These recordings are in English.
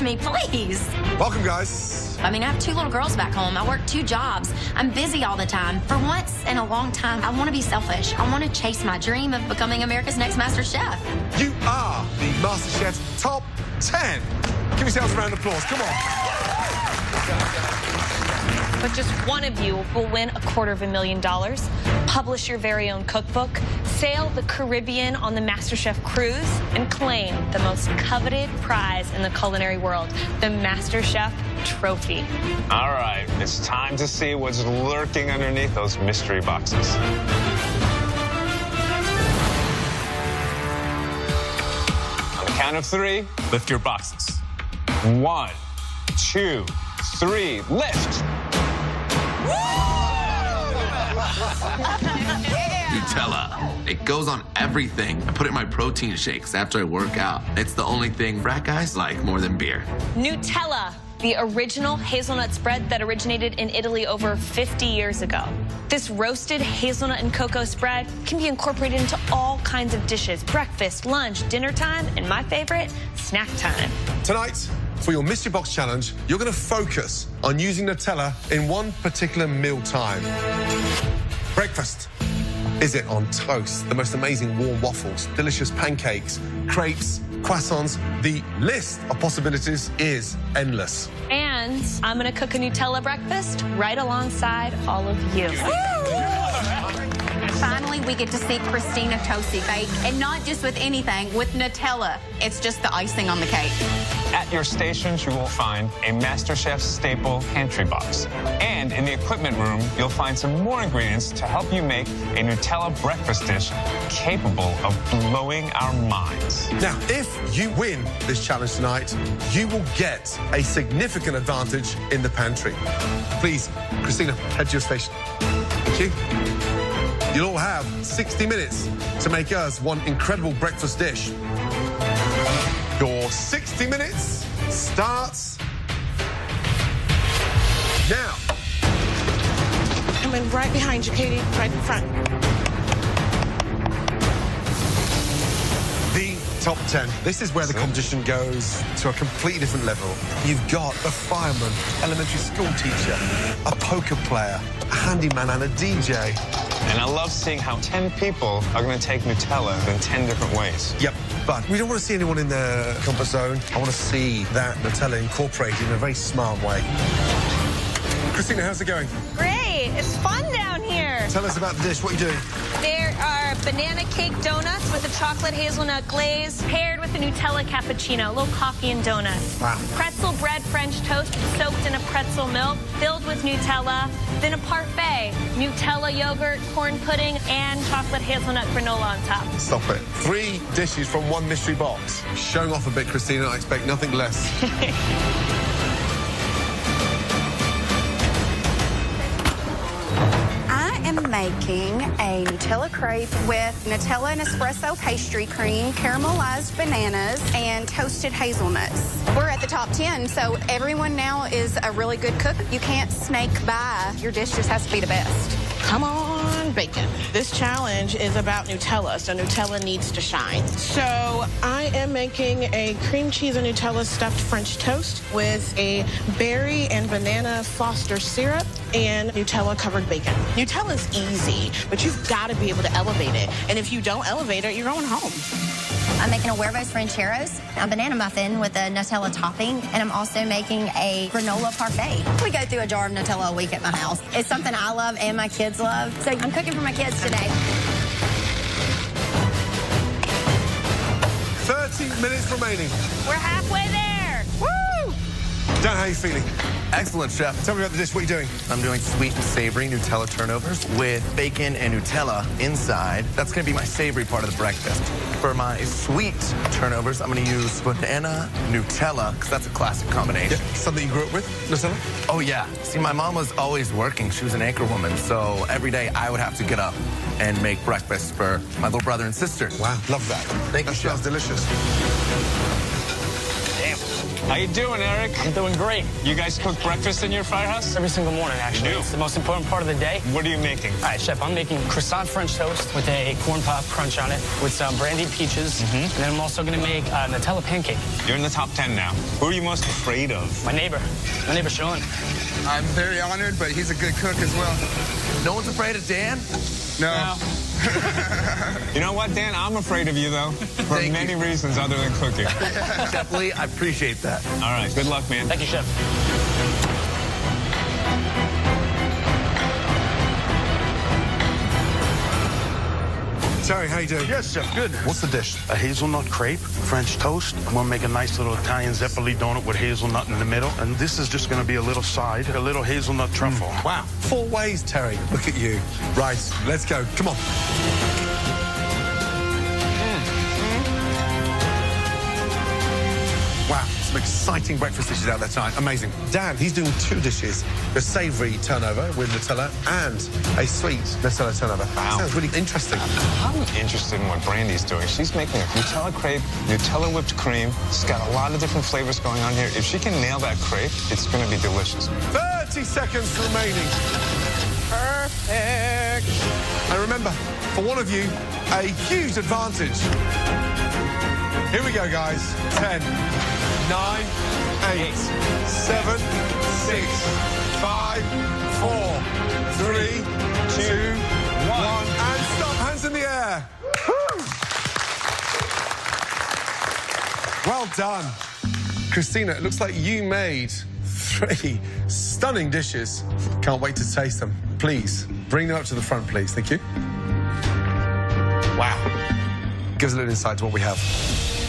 push me, please. Welcome, guys. I mean, I have 2 little girls back home. I work 2 jobs. I'm busy all the time. For once in a long time, I want to be selfish. I want to chase my dream of becoming America's next Master Chef. You are the MasterChef Top 10. Give yourselves a round of applause. Come on. But just one of you will win $250,000, publish your very own cookbook, sail the Caribbean on the MasterChef cruise, and claim the most coveted prize in the culinary world, the MasterChef trophy. All right, it's time to see what's lurking underneath those mystery boxes. On the count of 3, lift your boxes. 1, 2, 3, lift! Nutella. It goes on everything. I put it in my protein shakes after I work out. It's the only thing frat guys like more than beer. Nutella, the original hazelnut spread that originated in Italy over 50 years ago. This roasted hazelnut and cocoa spread can be incorporated into all kinds of dishes: breakfast, lunch, dinner time, and my favorite, snack time. Tonight, for your Mystery Box Challenge, you're going to focus on using Nutella in one particular meal time. Breakfast. Is it on toast? The most amazing warm waffles, delicious pancakes, crepes, croissants. The list of possibilities is endless. And I'm gonna cook a Nutella breakfast right alongside all of you. Finally, we get to see Christina Tosi bake, and not just with anything, with Nutella. It's just the icing on the cake. At your stations, you will find a MasterChef staple pantry box. And in the equipment room, you'll find some more ingredients to help you make a Nutella breakfast dish capable of blowing our minds. Now, if you win this challenge tonight, you will get a significant advantage in the pantry. Please, Christina, head to your station. Thank you. You'll all have 60 minutes to make us one incredible breakfast dish. Your 60 minutes starts now. Coming right behind you, Katie, right in front. The top 10. This is where the competition goes to a completely different level. You've got a fireman, elementary school teacher, a poker player, a handyman, and a DJ. And I love seeing how 10 people are going to take Nutella in 10 different ways. Yep, but we don't want to see anyone in their comfort zone. I want to see that Nutella incorporated in a very smart way. Christina, how's it going? Great, it's fun down here. Tell us about the dish. What are you doing? There are banana cake donuts with a chocolate hazelnut glaze, paired with a Nutella cappuccino, a little coffee and donuts. Wow. Pretzel bread French toast soaked in a pretzel milk, filled with Nutella. Then a parfait, Nutella yogurt, corn pudding, and chocolate hazelnut granola on top. Stop it. 3 dishes from one mystery box. Showing off a bit, Christina. I expect nothing less. I'm making a Nutella crepe with Nutella and espresso pastry cream, caramelized bananas, and toasted hazelnuts. We're at the top 10, so everyone now is a really good cook. You can't snake by. Your dish just has to be the best. Come on, bacon. This challenge is about Nutella, so Nutella needs to shine. So I am making a cream cheese and Nutella stuffed French toast with a berry and banana Foster syrup and Nutella covered bacon. Nutella's easy, but you've got to be able to elevate it. And if you don't elevate it, you're going home. I'm making a huevos rancheros, a banana muffin with a Nutella topping, and I'm also making a granola parfait. We go through a jar of Nutella a week at my house. It's something I love and my kids love, so I'm cooking for my kids today. 30 minutes remaining. We're halfway there. Woo! Dan, how are you feeling? Excellent, Chef. Tell me about the dish. What are you doing? I'm doing sweet and savory Nutella turnovers with bacon and Nutella inside. That's going to be my savory part of the breakfast. For my sweet turnovers, I'm going to use banana Nutella, because that's a classic combination. Yeah, something you grew up with, Nutella? Oh, yeah. See, my mom was always working. She was an anchor woman, so every day I would have to get up and make breakfast for my little brother and sister. Wow, love that. Thank you, That Chef. smells delicious. Damn. How you doing, Eric? I'm doing great. You guys cook breakfast in your firehouse? Every single morning, actually. You do? It's the most important part of the day. What are you making? All right, Chef, I'm making croissant French toast with a corn pop crunch on it with some brandied peaches. And then I'm also going to make a Nutella pancake. You're in the top 10 now. Who are you most afraid of? My neighbor Sean. I'm very honored, but he's a good cook as well. No one's afraid of Dan? No. You know what, Dan? I'm afraid of you, though, for many reasons other than cooking. Chef Lee, I appreciate that. All right, good luck, man. Thank you, Chef. Terry, how you doing? Yes, Chef, good. What's the dish? A hazelnut crepe, French toast. I'm gonna make a nice little Italian zeppoli donut with hazelnut in the middle. And this is just gonna be a little side, a little hazelnut truffle. Wow. 4 ways, Terry. Look at you. Right, let's go. Come on. Wow, some exciting breakfast dishes out there tonight. Amazing. Dan, he's doing 2 dishes. A savoury turnover with Nutella and a sweet Nutella turnover. Wow. Sounds really interesting. I'm interested in what Brandy's doing. She's making a Nutella crepe, Nutella whipped cream. She's got a lot of different flavors going on here. If she can nail that crepe, it's going to be delicious. 30 seconds remaining. Perfect. And remember, for one of you, a huge advantage. Here we go, guys. 10, 9, 8, 7, 6, 5, 4, 3, 2, 1. And stop. Hands in the air. Woo! Well done. Christina, it looks like you made 3 stunning dishes. Can't wait to taste them. Please, bring them up to the front, please. Thank you. Wow. Give us a little insight to what we have.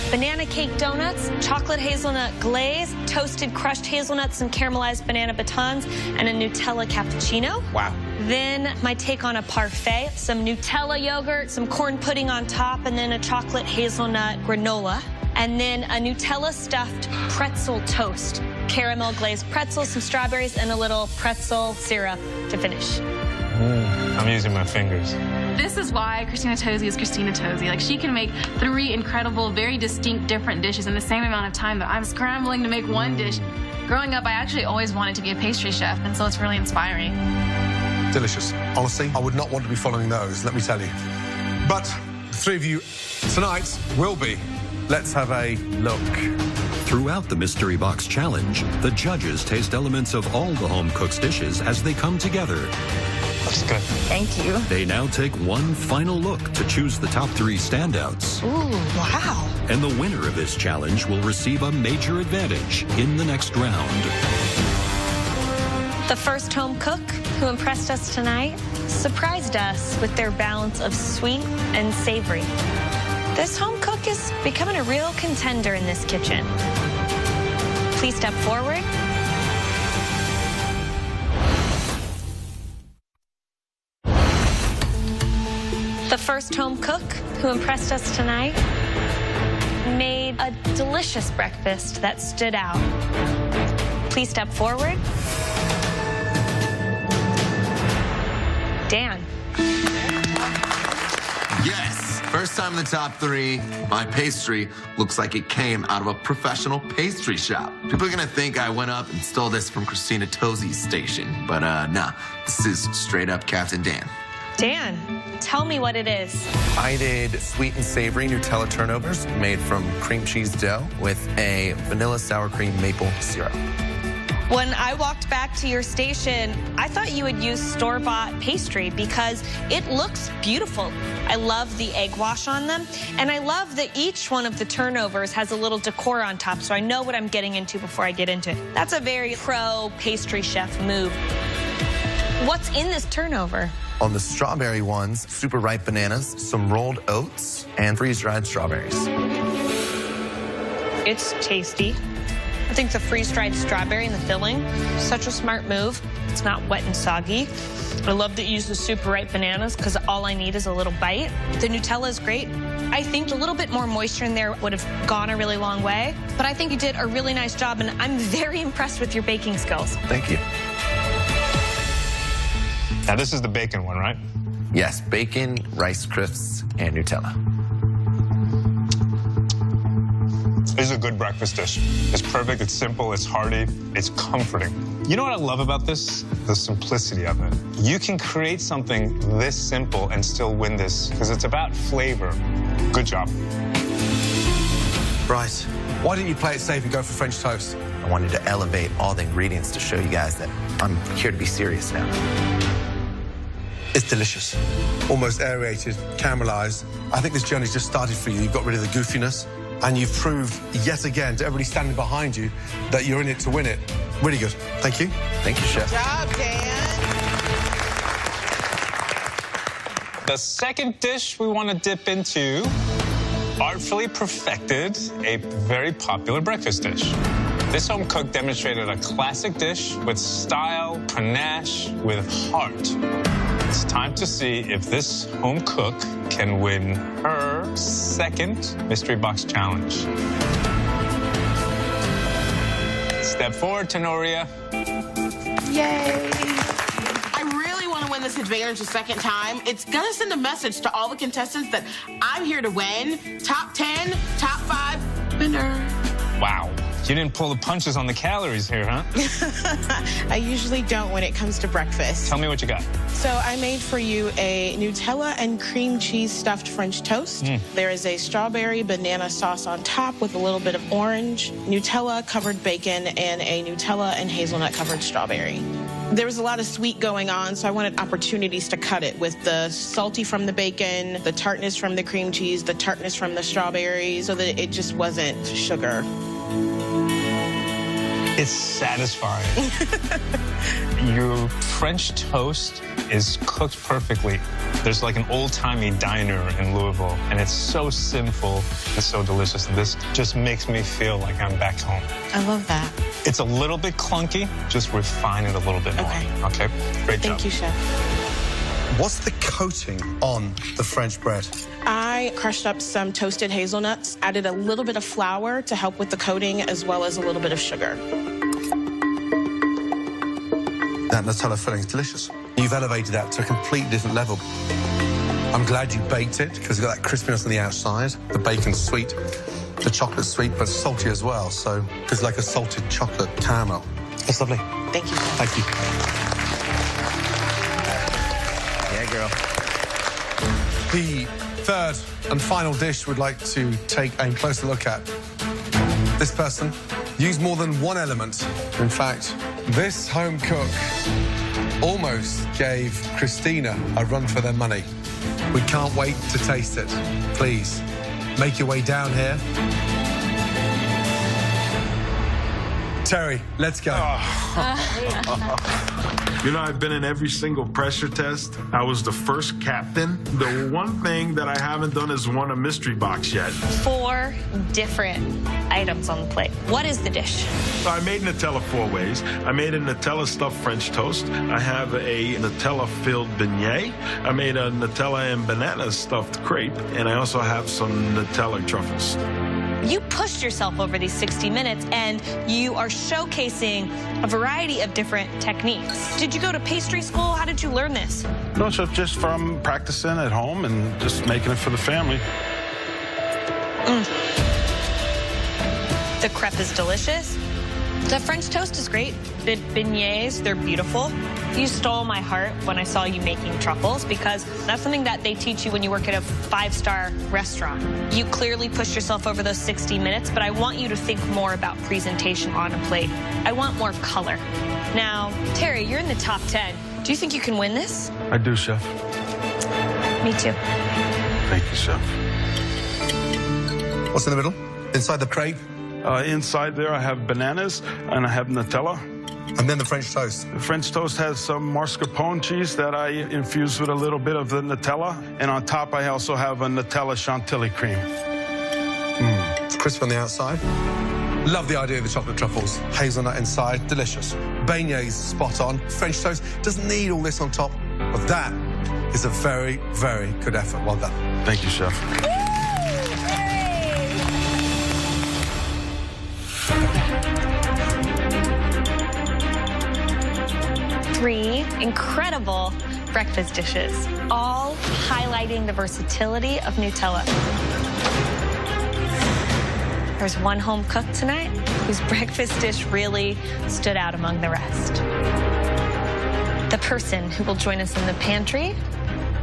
Banana cake donuts, chocolate hazelnut glaze, toasted crushed hazelnuts and caramelized banana batons, and a Nutella cappuccino. Wow. Then my take on a parfait, some Nutella yogurt, some corn pudding on top, and then a chocolate hazelnut granola. And then a Nutella stuffed pretzel toast. Caramel glazed pretzels, some strawberries, and a little pretzel syrup to finish. I'm using my fingers. This is why Christina Tosi is Christina Tosi. Like, she can make 3 incredible, very distinct, different dishes in the same amount of time that I'm scrambling to make one dish. Growing up, I actually always wanted to be a pastry chef, and so it's really inspiring. Delicious. Honestly, I would not want to be following those, let me tell you. But the 3 of you tonight will be. Let's have a look. Throughout the Mystery Box Challenge, the judges taste elements of all the home cook's dishes as they come together. Looks good. Thank you. They now take one final look to choose the top 3 standouts. Ooh, wow. And the winner of this challenge will receive a major advantage in the next round. The first home cook who impressed us tonight surprised us with their balance of sweet and savory. This home cook is becoming a real contender in this kitchen. Please step forward. The first home cook who impressed us tonight made a delicious breakfast that stood out. Please step forward. Dan. Yes, first time in the top 3. My pastry looks like it came out of a professional pastry shop. People are gonna think I went up and stole this from Christina Tosi's station, but nah, this is straight up Captain Dan. Dan, tell me what it is. I did sweet and savory Nutella turnovers made from cream cheese dough with a vanilla sour cream maple syrup. When I walked back to your station, I thought you would use store-bought pastry because it looks beautiful. I love the egg wash on them, and I love that each one of the turnovers has a little decor on top, so I know what I'm getting into before I get into it. That's a very pro pastry chef move. What's in this turnover? On the strawberry ones, super ripe bananas, some rolled oats, and freeze-dried strawberries. It's tasty. I think the freeze-dried strawberry and the filling, such a smart move. It's not wet and soggy. I love that you use the super ripe bananas because all I need is a little bite. The Nutella is great. I think a little bit more moisture in there would have gone a really long way, but I think you did a really nice job, and I'm very impressed with your baking skills. Thank you. Now, this is the bacon one, right? Yes, bacon, Rice Crisps, and Nutella. This is a good breakfast dish. It's perfect, it's simple, it's hearty, it's comforting. You know what I love about this? The simplicity of it. You can create something this simple and still win this because it's about flavor. Good job. Right. Why didn't you play it safe and go for French toast? I wanted to elevate all the ingredients to show you guys that I'm here to be serious now. It's delicious. Almost aerated, caramelized. I think this journey's just started for you. You've got rid of the goofiness, and you've proved yet again to everybody standing behind you that you're in it to win it. Really good. Thank you. Thank you, Chef. Good job, Dan. The second dish we want to dip into artfully perfected a very popular breakfast dish. This home cook demonstrated a classic dish with style, panache, with heart. It's time to see if this home cook can win her second Mystery Box Challenge. Step forward, Tenoria. Yay. I really want to win this advantage a second time. It's going to send a message to all the contestants that I'm here to win. Top 10, top 5 winner. Wow. You didn't pull the punches on the calories here, huh? I usually don't when it comes to breakfast. Tell me what you got. So I made for you a Nutella and cream cheese stuffed French toast. There is a strawberry banana sauce on top with a little bit of orange, Nutella covered bacon, and a Nutella and hazelnut covered strawberry. There was a lot of sweet going on, so I wanted opportunities to cut it with the salty from the bacon, the tartness from the cream cheese, the tartness from the strawberries, so that it just wasn't sugar. It's satisfying. Your French toast is cooked perfectly. There's like an old-timey diner in Louisville, and it's so simple and so delicious. This just makes me feel like I'm back home. I love that. It's a little bit clunky. Just refine it a little bit more. Okay? Great job. Thank you, Chef. What's the coating on the French bread? I crushed up some toasted hazelnuts, added a little bit of flour to help with the coating, as well as a little bit of sugar. That Nutella filling is delicious. You've elevated that to a completely different level. I'm glad you baked it because it's got that crispiness on the outside. The bacon's sweet, the chocolate's sweet, but salty as well. So it's like a salted chocolate caramel. It's lovely. Thank you. Thank you. Yeah, girl. The third and final dish we'd like to take a closer look at. This person used more than one element. In fact, this home cook almost gave Christina a run for their money. We can't wait to taste it. Please, make your way down here. Terry, let's go. You know, I've been in every single pressure test. I was the first captain. The one thing that I haven't done is won a mystery box yet. 4 different items on the plate. What is the dish? So I made Nutella 4 ways. I made a Nutella stuffed French toast. I have a Nutella filled beignet. I made a Nutella and banana stuffed crepe. And I also have some Nutella truffles. You pushed yourself over these 60 minutes, and you are showcasing a variety of different techniques. Did you go to pastry school? How did you learn this? No, Chef, just from practicing at home and just making it for the family. The crepe is delicious. The French toast is great. The beignets, they're beautiful. You stole my heart when I saw you making truffles because that's something that they teach you when you work at a 5-star restaurant. You clearly pushed yourself over those 60 minutes, but I want you to think more about presentation on a plate. I want more color. Now, Terry, you're in the top 10. Do you think you can win this? I do, Chef. Me too. Thank you, Chef. What's in the middle? Inside the crepe? Inside there, I have bananas and I have Nutella. And then the French toast. The French toast has some mascarpone cheese that I infuse with a little bit of the Nutella. And on top, I also have a Nutella chantilly cream. It's crisp on the outside. Love the idea of the chocolate truffles. Hazelnut inside, delicious. Beignets, spot on. French toast doesn't need all this on top, but that is a very, very good effort. Well done. Thank you, Chef. 3 incredible breakfast dishes, all highlighting the versatility of Nutella. there's one home cook tonight whose breakfast dish really stood out among the rest. The person who will join us in the pantry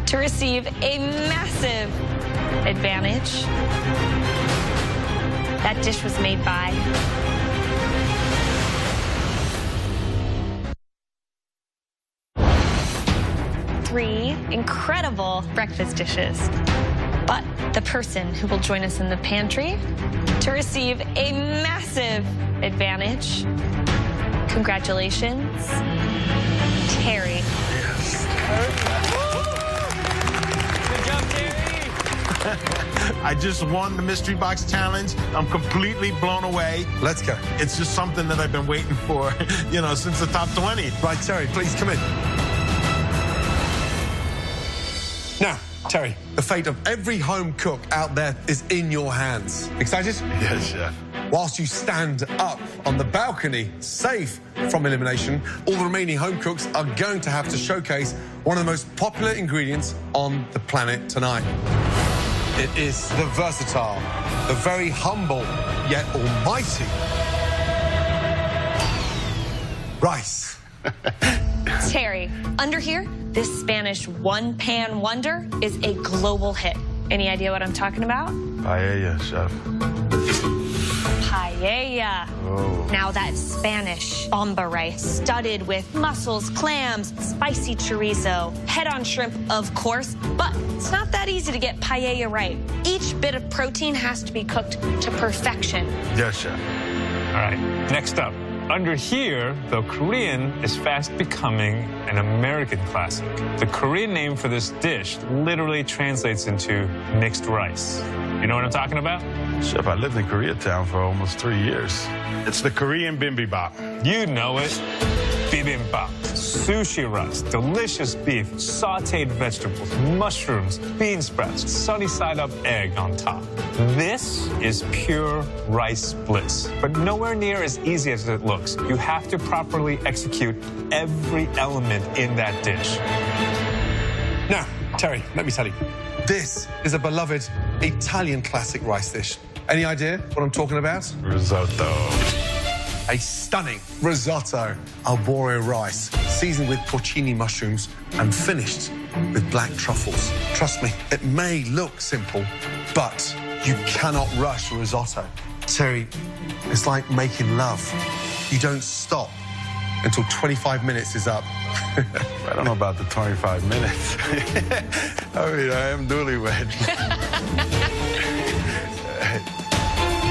to receive a massive advantage. That dish was made by three incredible breakfast dishes. But the person who will join us in the pantry to receive a massive advantage, congratulations, Terry. Yes. Good job, Terry. I just won the Mystery Box Challenge. I'm completely blown away. Let's go. It's just something that I've been waiting for, you know, since the top 20. Right, Terry, please come in. Now, Terry, the fate of every home cook out there is in your hands. Excited? Yes, chef. Whilst you stand up on the balcony, safe from elimination, all the remaining home cooks are going to have to showcase one of the most popular ingredients on the planet tonight. It is the versatile, the very humble, yet almighty rice. Terry, under here, this Spanish one-pan wonder is a global hit. Any idea what I'm talking about? Paella, chef. Paella. Oh. Now that's Spanish bomba rice, studded with mussels, clams, spicy chorizo, head-on shrimp, of course, but it's not that easy to get paella right. Each bit of protein has to be cooked to perfection. Yes, chef. All right, next up. Under here, the Korean is fast becoming an American classic. The Korean name for this dish literally translates into mixed rice. You know what I'm talking about? Chef, I lived in Koreatown for almost 3 years. It's the Korean bibimbap. You know it. Bibimbap, sushi rice, delicious beef, sautéed vegetables, mushrooms, bean sprouts, sunny side up egg on top. This is pure rice bliss, but nowhere near as easy as it looks. You have to properly execute every element in that dish. Now, Terry, let me tell you, this is a beloved Italian classic rice dish. Any idea what I'm talking about? Risotto. A stunning risotto arbore rice, seasoned with porcini mushrooms and finished with black truffles. Trust me, it may look simple, but you cannot rush risotto. Terry, it's like making love. You don't stop until 25 minutes is up. I don't know about the 25 minutes. I mean, I am newlywed.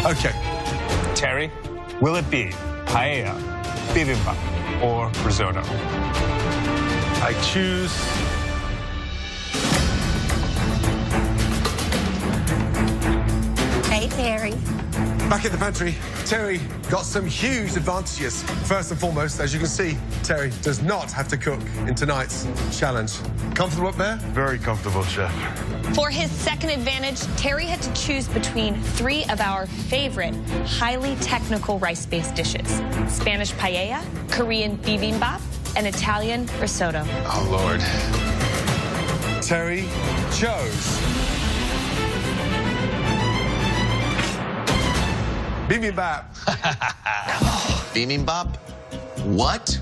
Okay. Terry, will it be paella, bibimbap, or risotto? I choose... Hey, Terry. Back in the pantry, Terry got some huge advantages. First and foremost, as you can see, Terry does not have to cook in tonight's challenge. Comfortable up there? Very comfortable, chef. For his second advantage, Terry had to choose between three of our favorite, highly technical rice-based dishes: Spanish paella, Korean bibimbap, and Italian risotto. Oh, Lord. Terry chose bibimbap. Bibimbap? What?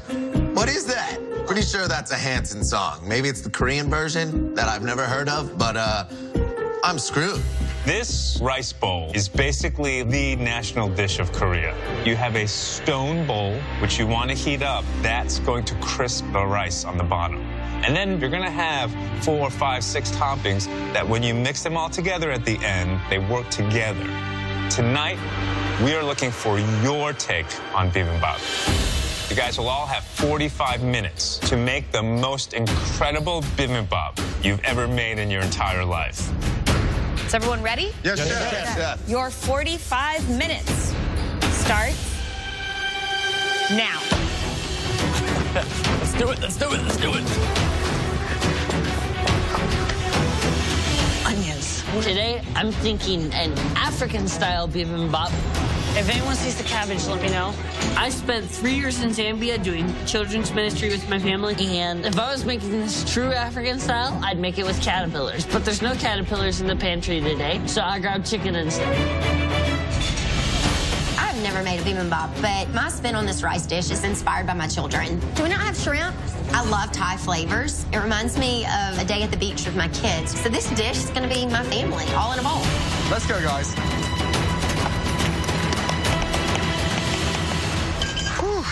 What is that? Pretty sure that's a Hanson song. Maybe it's the Korean version that I've never heard of, but I'm screwed. This rice bowl is basically the national dish of Korea. You have a stone bowl, which you want to heat up. That's going to crisp the rice on the bottom. And then you're going to have 4, 5, 6 toppings that when you mix them all together at the end, they work together. Tonight, we are looking for your take on bibimbap. You guys will all have 45 minutes to make the most incredible bibimbap you've ever made in your entire life. Is everyone ready? Yes, chef. Chef. Your 45 minutes starts now. Let's do it, let's do it, let's do it. Onions. Today, I'm thinking an African-style bibimbap. If anyone sees the cabbage, let me know. I spent 3 years in Zambia doing children's ministry with my family, and if I was making this true African style, I'd make it with caterpillars. But there's no caterpillars in the pantry today, so I grabbed chicken instead. never made a bibimbap, but my spin on this rice dish is inspired by my children. Do we not have shrimp? I love Thai flavors. It reminds me of a day at the beach with my kids. So this dish is going to be my family, all in a bowl. Let's go, guys. Whew.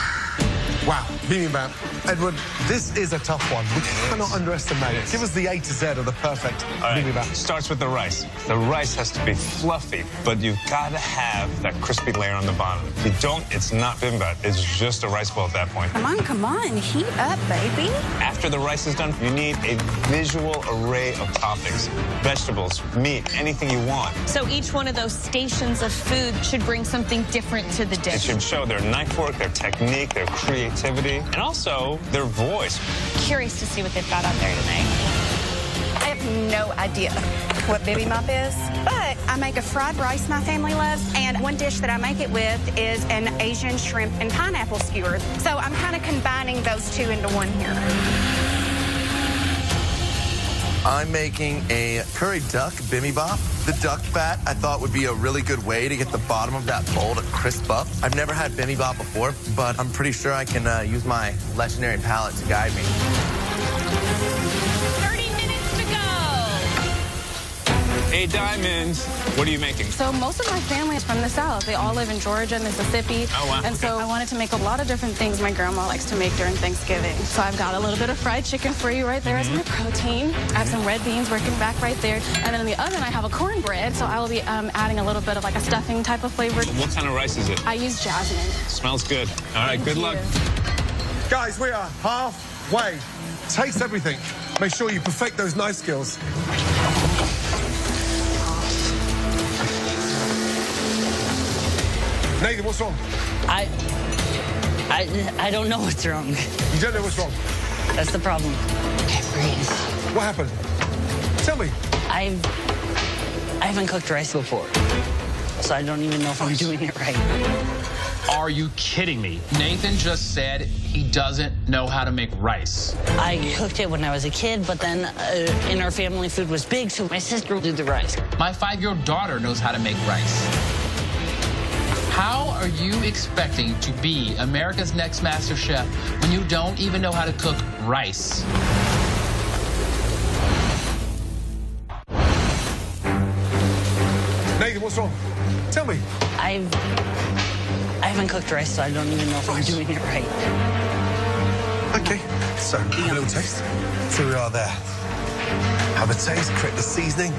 Wow, bibimbap. Edward, this is a tough one. We cannot underestimate it. Give us the A to Z of the perfect bibimbap. Starts with the rice. The rice has to be fluffy, but you've got to have that crispy layer on the bottom. If you don't, it's not bibimbap. It's just a rice bowl at that point. Come on, heat up, baby. After the rice is done, you need a visual array of toppings. Vegetables, meat, anything you want. So each one of those stations of food should bring something different to the dish. It should show their knife work, their technique, their creativity, and also their voice. Curious to see what they've got out there today. I have no idea what bibimbap is, but I make a fried rice my family loves, and one dish that I make it with is an Asian shrimp and pineapple skewer. So I'm kind of combining those two into one here. I'm making a curry duck bibimbap. The duck fat I thought would be a really good way to get the bottom of that bowl to crisp up. I've never had bibimbap before, but I'm pretty sure I can use my legendary palate to guide me. 30 minutes to go. Hey, Diamond, what are you making? So most of my family is from the South. They all live in Georgia, Mississippi. Oh, wow. And so I wanted to make a lot of different things my grandma likes to make during Thanksgiving. So I've got a little bit of fried chicken for you right there as my protein. I have some red beans working back right there. And then in the oven, I have a cornbread. So I will be adding a little bit of like a stuffing type of flavor. What kind of rice is it? I use jasmine. Smells good. All right, good luck. Guys, we are halfway. Taste everything. Make sure you perfect those knife skills. Nathan, what's wrong? I don't know what's wrong. You don't know what's wrong? That's the problem. Okay, breathe. What happened? Tell me. I haven't cooked rice before, so I don't even know if I'm doing it right. Are you kidding me? Nathan just said he doesn't know how to make rice. I cooked it when I was a kid, but then in our family, food was big, so my sister did the rice. My 5-year-old daughter knows how to make rice. How are you expecting to be America's Next MasterChef when you don't even know how to cook rice? Nathan, what's wrong? Tell me. I haven't cooked rice, so I don't even know if I'm doing it right. Okay, so a little taste. So we are there. Have a taste, correct the seasoning.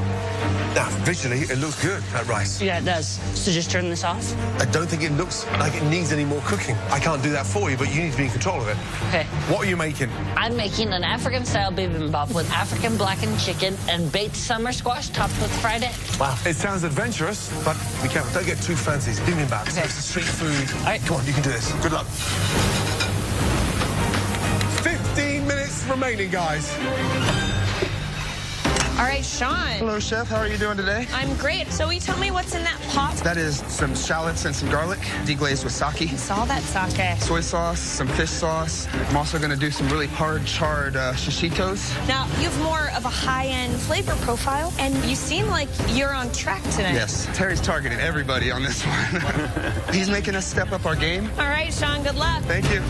Now, visually, it looks good, that rice. Yeah, it does. So just turn this off? I don't think it looks like it needs any more cooking. I can't do that for you, but you need to be in control of it. Okay. What are you making? I'm making an African-style bibimbap with African blackened chicken and baked summer squash topped with fried egg. Wow. It sounds adventurous, but be careful. Don't get too fancy. It's bibimbap. Okay. It's street food. All right. Come on, you can do this. Good luck. 15 minutes remaining, guys. All right, Sean. Hello, Chef. How are you doing today? I'm great. So will you tell me what's in that pot? That is some shallots and some garlic, deglazed with sake. I saw that sake. Soy sauce, some fish sauce. I'm also going to do some really hard charred shishitos. Now, you have more of a high-end flavor profile, and you seem like you're on track tonight. Yes, Terry's targeting everybody on this one. He's making us step up our game. All right, Sean, good luck. Thank you.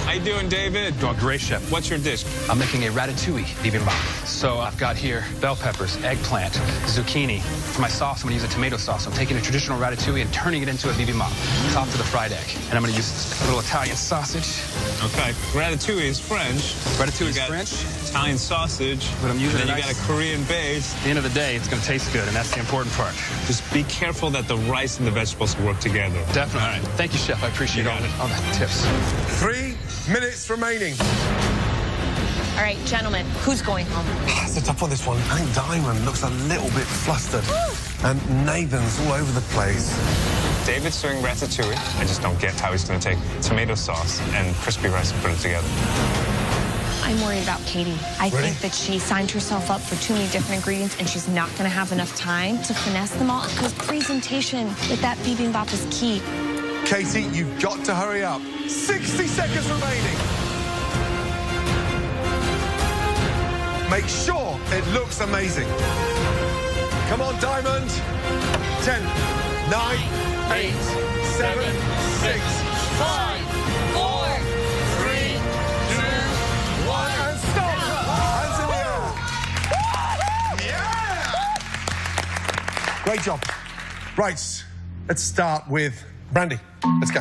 How you doing, David? Doing great, Chef. What's your dish? I'm making a ratatouille bibimbap. So I've got here bell peppers, eggplant, zucchini. For my sauce, I'm going to use a tomato sauce. I'm taking a traditional ratatouille and turning it into a bibimbap, topped with a fried egg. And I'm going to use a little Italian sausage. Okay. Ratatouille is French. Ratatouille is French. Italian sausage. But I'm using and then you got a Korean base. At the end of the day, it's going to taste good, and that's the important part. Just be careful that the rice and the vegetables work together. Definitely. All right. Thank you, Chef. I appreciate all the tips. 3 minutes remaining. All right, gentlemen, who's going home? It's a tough one, this one. I think Diamond looks a little bit flustered. And Nathan's all over the place. David's doing ratatouille. I just don't get how he's going to take tomato sauce and crispy rice and put it together. I'm worried about Katie. I think that she signed herself up for too many different ingredients, and she's not going to have enough time to finesse them all, because presentation with that bibimbap is key. Katie, you've got to hurry up. 60 seconds remaining. Make sure it looks amazing. Come on, Diamond. 10, 9, 8, 7, 6, 5, 4, 3, 2, 1, and stop! Hands in the air. Yeah! Great job. Right, let's start with Brandy. Let's go.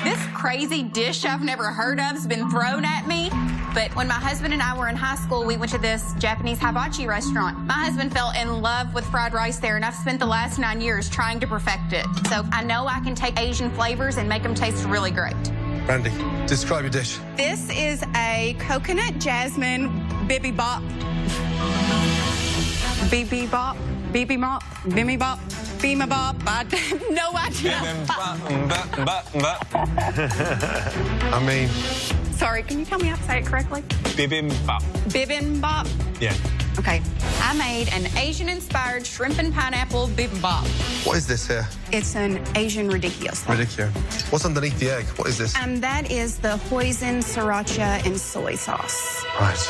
This crazy dish I've never heard of has been thrown at me. But when my husband and I were in high school, we went to this Japanese hibachi restaurant. My husband fell in love with fried rice there, and I've spent the last 9 years trying to perfect it. So I know I can take Asian flavors and make them taste really great. Brandy, describe your dish. This is a coconut jasmine bibimbap. Bibimbap? Bibimbap? Bibimbap? Bibimbap? I have no idea. I mean... Sorry, can you tell me how to say it correctly? Bibimbap. Bibimbap? Yeah. Okay. I made an Asian-inspired shrimp and pineapple bibimbap. What is this here? It's an Asian ridiculous. Ridiculous. What's underneath the egg? What is this? That is the hoisin, sriracha, and soy sauce. Right.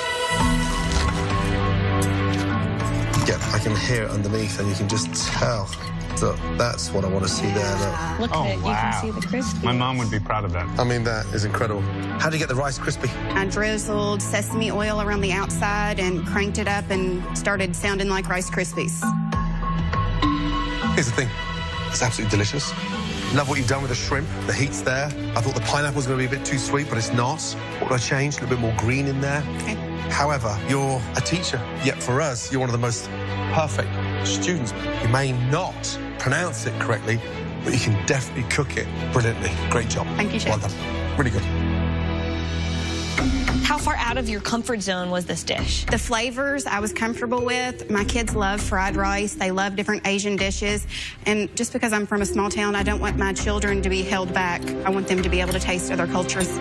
Yeah, I can hear it underneath, and you can just tell. So that's what I want to see there. Look at it. Wow. You can see the crispy. My mom would be proud of that. I mean, that is incredible. How do you get the rice crispy? I drizzled sesame oil around the outside and cranked it up and started sounding like Rice Krispies. Here's the thing. It's absolutely delicious. Love what you've done with the shrimp. The heat's there. I thought the pineapple was going to be a bit too sweet, but it's not. What would I change? A little bit more green in there. Okay. However, you're a teacher. Yet for us, you're one of the most perfect students. You may not pronounce it correctly, but you can definitely cook it brilliantly. Great job. Thank you, Chef. Well done. Really good. How far out of your comfort zone was this dish? The flavors I was comfortable with. My kids love fried rice. They love different Asian dishes. And just because I'm from a small town, I don't want my children to be held back. I want them to be able to taste other cultures.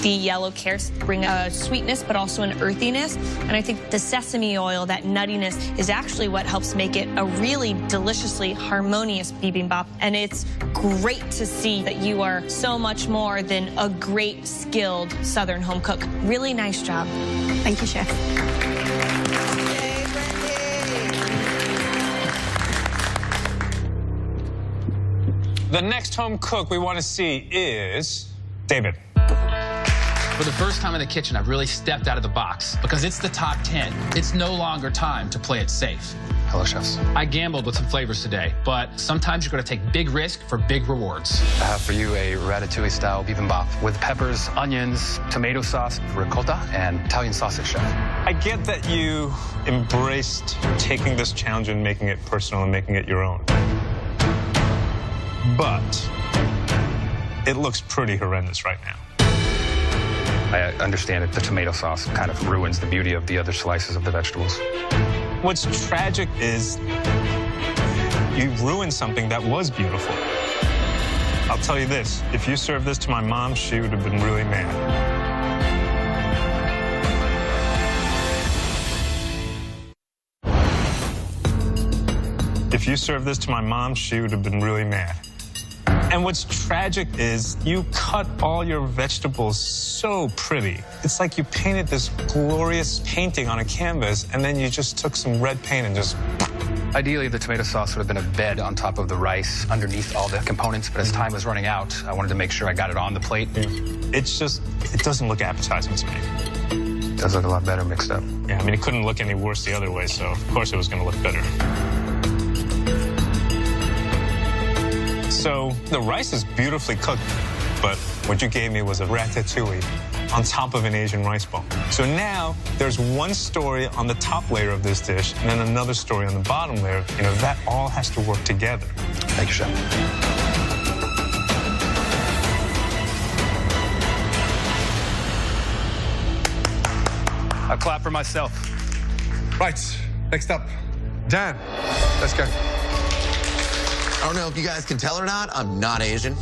The yellow carrots bring a sweetness, but also an earthiness. And I think the sesame oil, that nuttiness, is actually what helps make it a really deliciously harmonious bibimbap. And it's great to see that you are so much more than a great, skilled Southern home cook. Really nice job. Thank you, Chef. The next home cook we want to see is David. For the first time in the kitchen, I've really stepped out of the box because it's the top 10. It's no longer time to play it safe. Hello, chefs. I gambled with some flavors today, but sometimes you're going to take big risk for big rewards. I have for you a ratatouille-style bibimbap with peppers, onions, tomato sauce, ricotta, and Italian sausage, chef. I get that you embraced taking this challenge and making it personal and making it your own. But it looks pretty horrendous right now. I understand that the tomato sauce kind of ruins the beauty of the other slices of the vegetables. What's tragic is you ruined something that was beautiful. I'll tell you this, if you served this to my mom, she would have been really mad. If you served this to my mom, she would have been really mad. And what's tragic is you cut all your vegetables so pretty. It's like you painted this glorious painting on a canvas, and then you just took some red paint and just... Ideally, the tomato sauce would have been a bed on top of the rice underneath all the components, but as time was running out, I wanted to make sure I got it on the plate. It's just, it doesn't look appetizing to me. It does look a lot better mixed up. Yeah, I mean, it couldn't look any worse the other way, so of course it was going to look better. So the rice is beautifully cooked, but what you gave me was a ratatouille on top of an Asian rice bowl. So now there's one story on the top layer of this dish and then another story on the bottom layer. You know, that all has to work together. Thank you, Chef. I clap for myself. Right, next up, Dan. Let's go. I don't know if you guys can tell or not, I'm not Asian.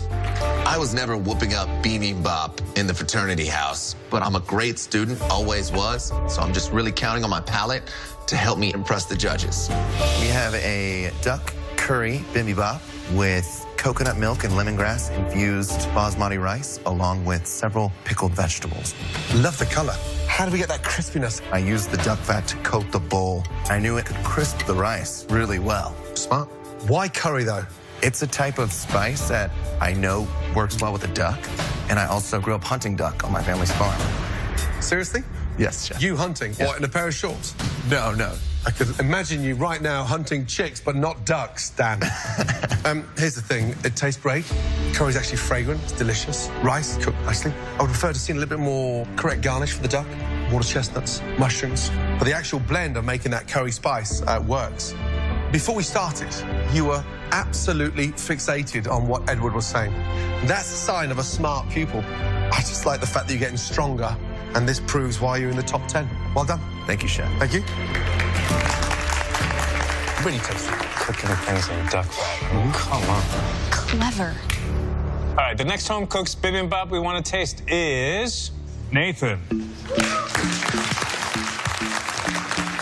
I was never whooping up bibimbap in the fraternity house, but I'm a great student, always was, so I'm just really counting on my palate to help me impress the judges. We have a duck curry bibimbap with coconut milk and lemongrass infused basmati rice, along with several pickled vegetables. Love the color. How do we get that crispiness? I used the duck fat to coat the bowl. I knew it could crisp the rice really well. Smart. Why curry, though? It's a type of spice that I know works well with the duck, and I also grew up hunting duck on my family's farm. Seriously? Yes, Chef. You hunting? Yeah. What, in a pair of shorts? No, no. I could imagine you right now hunting chicks, but not ducks, Dan. Here's the thing. It tastes great. Curry's actually fragrant. It's delicious. Rice, cooked nicely. I would prefer to see a little bit more correct garnish for the duck. Water chestnuts, mushrooms. But the actual blend of making that curry spice works. Before we started, you were absolutely fixated on what Edward was saying. That's a sign of a smart pupil. I just like the fact that you're getting stronger, and this proves why you're in the top 10. Well done. Thank you, Chef. Thank you. Really tasty. Cooking things in duck fat. Come on. Clever. All right, the next home cook's bibimbap we want to taste is Nathan.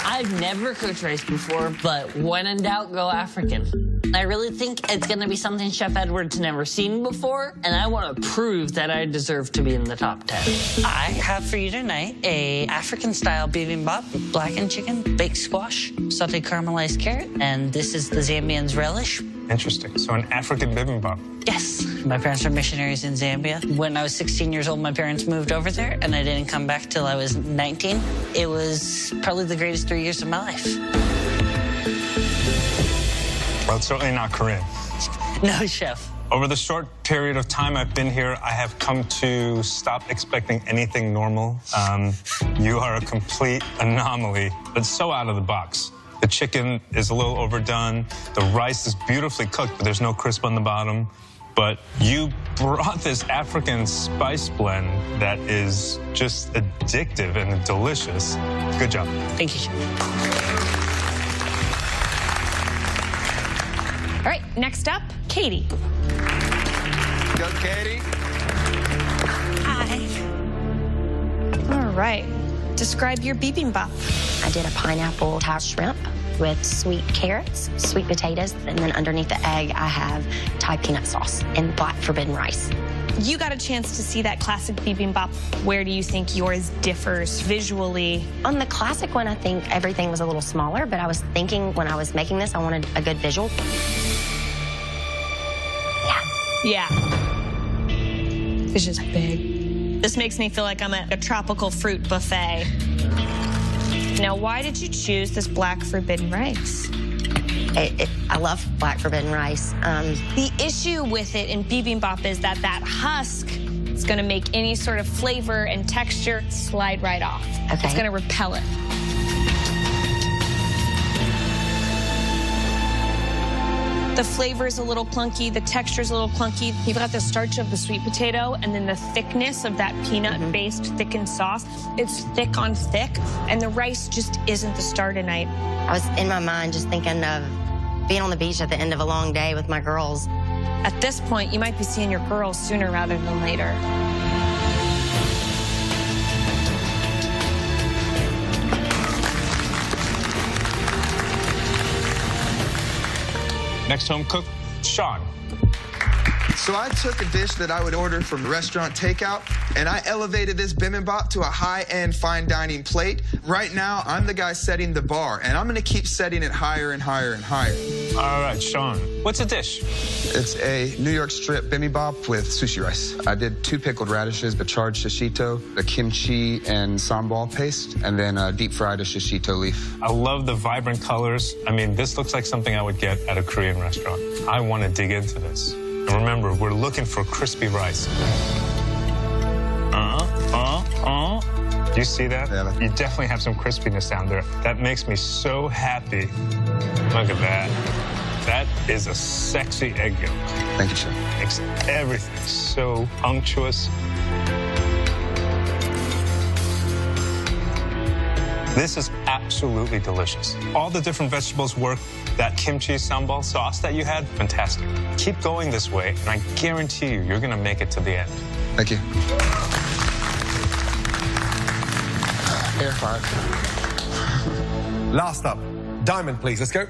I've never cooked rice before, but when in doubt, go African. I really think it's going to be something Chef Edward's never seen before, and I want to prove that I deserve to be in the top 10. I have for you tonight a African-style bibimbap, blackened chicken, baked squash, sauteed caramelized carrot, and this is the Zambian's relish. Interesting. So an African bibimbap. Yes. My parents were missionaries in Zambia. When I was 16 years old, my parents moved over there, and I didn't come back till I was 19. It was probably the greatest 3 years of my life. Well, it's certainly not Korean. No, Chef. Over the short period of time I've been here, I have come to stop expecting anything normal. You are a complete anomaly, but so out of the box. The chicken is a little overdone. The rice is beautifully cooked, but there's no crisp on the bottom. But you brought this African spice blend that is just addictive and delicious. Good job. Thank you, Chef. All right, next up, Katie. Go, Katie. Hi. All right, describe your bibimbap. I did a pineapple Thai shrimp with sweet carrots, sweet potatoes, and then underneath the egg, I have Thai peanut sauce and black forbidden rice. You got a chance to see that classic bibimbap. Where do you think yours differs visually? On the classic one, I think everything was a little smaller, but I was thinking when I was making this, I wanted a good visual. Yeah. It's just big. This makes me feel like I'm at a tropical fruit buffet. Now, why did you choose this black forbidden rice? I love black forbidden rice. The issue with it in bibimbap is that husk is going to make any sort of flavor and texture slide right off. Okay. It's going to repel it. The flavor's a little clunky, the texture's a little clunky. You've got the starch of the sweet potato and then the thickness of that peanut-based thickened sauce. It's thick on thick, and the rice just isn't the star tonight. I was in my mind just thinking of being on the beach at the end of a long day with my girls. At this point, you might be seeing your girls sooner rather than later. Next home cook, Sean. So I took a dish that I would order from restaurant takeout, and I elevated this bibimbap to a high-end fine dining plate. Right now, I'm the guy setting the bar, and I'm going to keep setting it higher and higher and higher. All right, Sean, what's a dish? It's a New York strip bibimbap with sushi rice. I did 2 pickled radishes, a charred shishito, a kimchi and sambal paste, and then deep-fried a shishito leaf. I love the vibrant colors. I mean, this looks like something I would get at a Korean restaurant. I want to dig into this. And remember, we're looking for crispy rice. Do you see that? Yeah. You definitely have some crispiness down there. That makes me so happy. Look at that. That is a sexy egg yolk. Thank you, Chef. Makes everything so unctuous. This is absolutely delicious. All the different vegetables work. That kimchi sambal sauce that you had, fantastic. Keep going this way, and I guarantee you, you're gonna make it to the end. Thank you. Air fryer. Last up, Diamond, please. Let's go.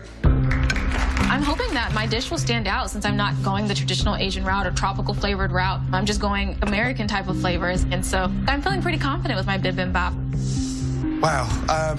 I'm hoping that my dish will stand out since I'm not going the traditional Asian route or tropical flavored route. I'm just going American type of flavors, and so I'm feeling pretty confident with my bibimbap. Wow.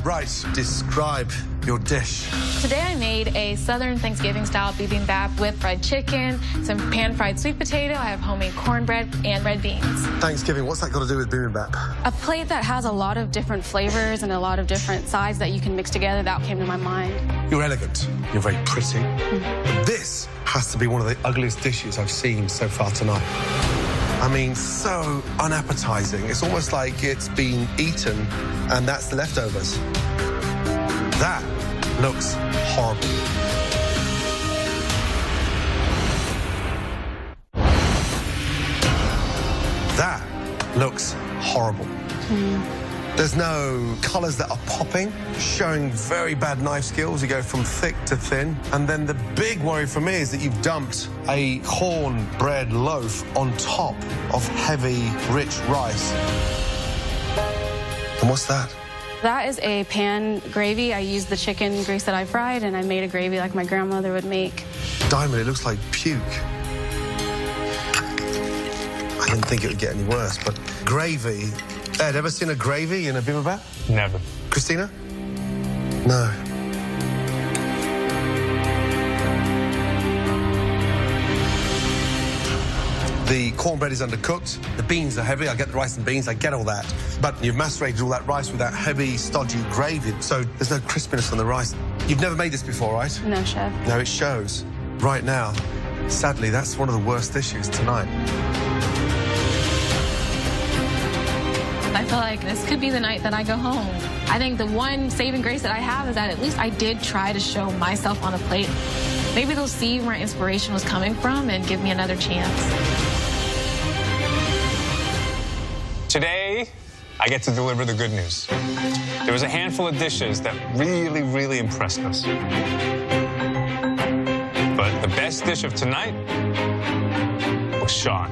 Right, describe your dish. Today I made a Southern Thanksgiving-style bibimbap with fried chicken, some pan-fried sweet potato, I have homemade cornbread, and red beans. Thanksgiving, what's that got to do with bibimbap? A plate that has a lot of different flavors and a lot of different sides that you can mix together, that came to my mind. You're elegant. You're very pretty. But this has to be one of the ugliest dishes I've seen so far tonight. I mean, so unappetizing. It's almost like it's been eaten and that's the leftovers. That looks horrible. That looks horrible. There's no colors that are popping, showing very bad knife skills. You go from thick to thin. And then the big worry for me is that you've dumped a cornbread loaf on top of heavy, rich rice. And what's that? That is a pan gravy. I used the chicken grease that I fried, and I made a gravy like my grandmother would make. Diamond, it looks like puke. I didn't think it would get any worse, but gravy. Ed, ever seen a gravy in a bibimbap? Never. Christina? No. The cornbread is undercooked. The beans are heavy. I get the rice and beans. I get all that. But you've macerated all that rice with that heavy, stodgy gravy, so there's no crispiness on the rice. You've never made this before, right? No, chef. No, it shows. Right now, sadly, that's one of the worst dishes tonight. I feel like this could be the night that I go home. I think the one saving grace that I have is that at least I did try to show myself on a plate. Maybe they'll see where my inspiration was coming from and give me another chance. Today, I get to deliver the good news. There was a handful of dishes that really, really impressed us. But the best dish of tonight was Sean.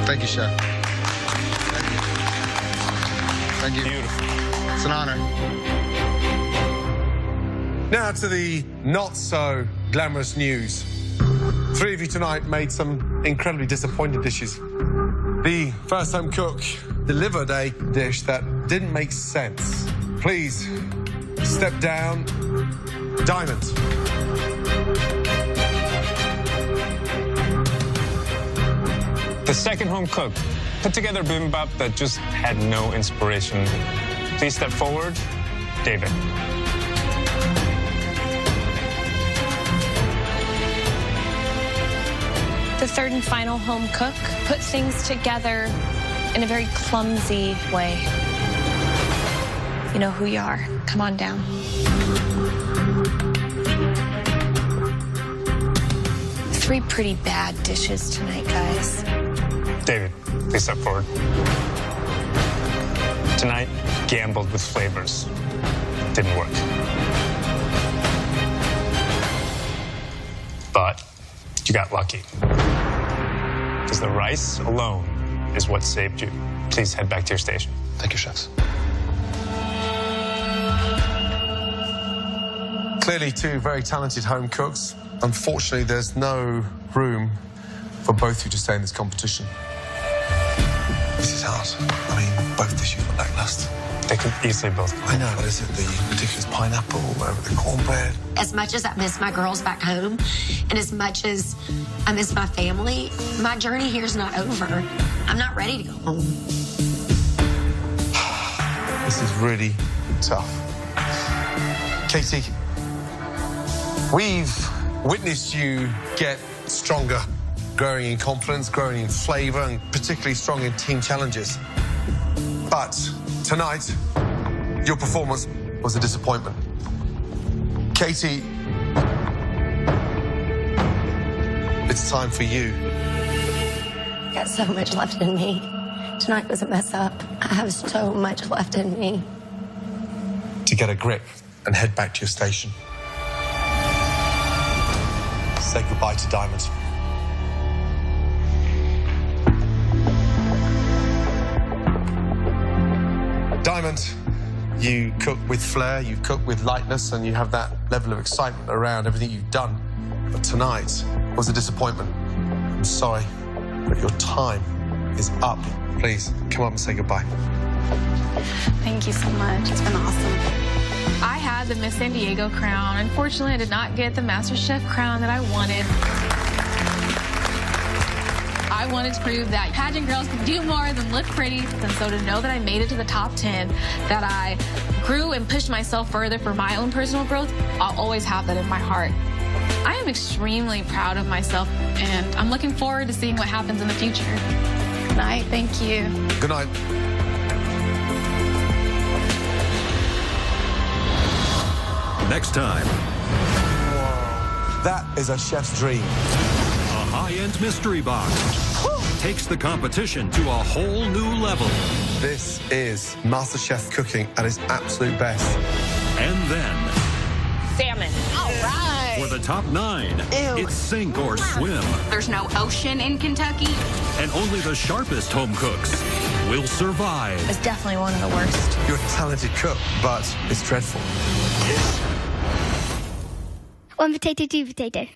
Thank you, Chef. Thank you. Beautiful. It's an honor. Now to the not-so-glamorous news. 3 of you tonight made some incredibly disappointing dishes. The first home cook delivered a dish that didn't make sense. Please, step down. Diamond. The second home cook put together a bibimbap that just had no inspiration. Please step forward, David. The third and final home cook put things together in a very clumsy way. You know who you are. Come on down. Three pretty bad dishes tonight, guys. David, please step forward. Tonight, gambled with flavors. Didn't work. But you got lucky. Because the rice alone is what saved you. Please head back to your station. Thank you, chefs. Clearly two very talented home cooks. Unfortunately, there's no room for both of you to stay in this competition. This is hard. I mean, both dishes were lackluster. They could easily both. I know, but is it the ridiculous pineapple over the cornbread? As much as I miss my girls back home, and as much as I miss my family, my journey here is not over. I'm not ready to go home. This is really tough. Katie, we've witnessed you get stronger, growing in confidence, growing in flavor, and particularly strong in team challenges. But tonight, your performance was a disappointment. Katie, it's time for you. I've got so much left in me. Tonight was a mess up. I have so much left in me. To get a grip and head back to your station. Say goodbye to Diamond. Diamond, you cook with flair, you cook with lightness, and you have that level of excitement around everything you've done. But tonight was a disappointment. I'm sorry, but your time is up. Please, come up and say goodbye. Thank you so much. It's been awesome. I had the Miss San Diego crown. Unfortunately, I did not get the MasterChef crown that I wanted. I wanted to prove that pageant girls can do more than look pretty, and so to know that I made it to the top 10, that I grew and pushed myself further for my own personal growth, I'll always have that in my heart. I am extremely proud of myself, and I'm looking forward to seeing what happens in the future. Good night. Thank you. Good night. Next time. That is a chef's dream. A high-end mystery box takes the competition to a whole new level. This is MasterChef cooking at its absolute best. And then, Salmon. All right. for the top 9, it's sink or swim. There's no ocean in Kentucky. And only the sharpest home cooks will survive. It's definitely one of the worst. You're a talented cook, but it's dreadful. One potato, two potato.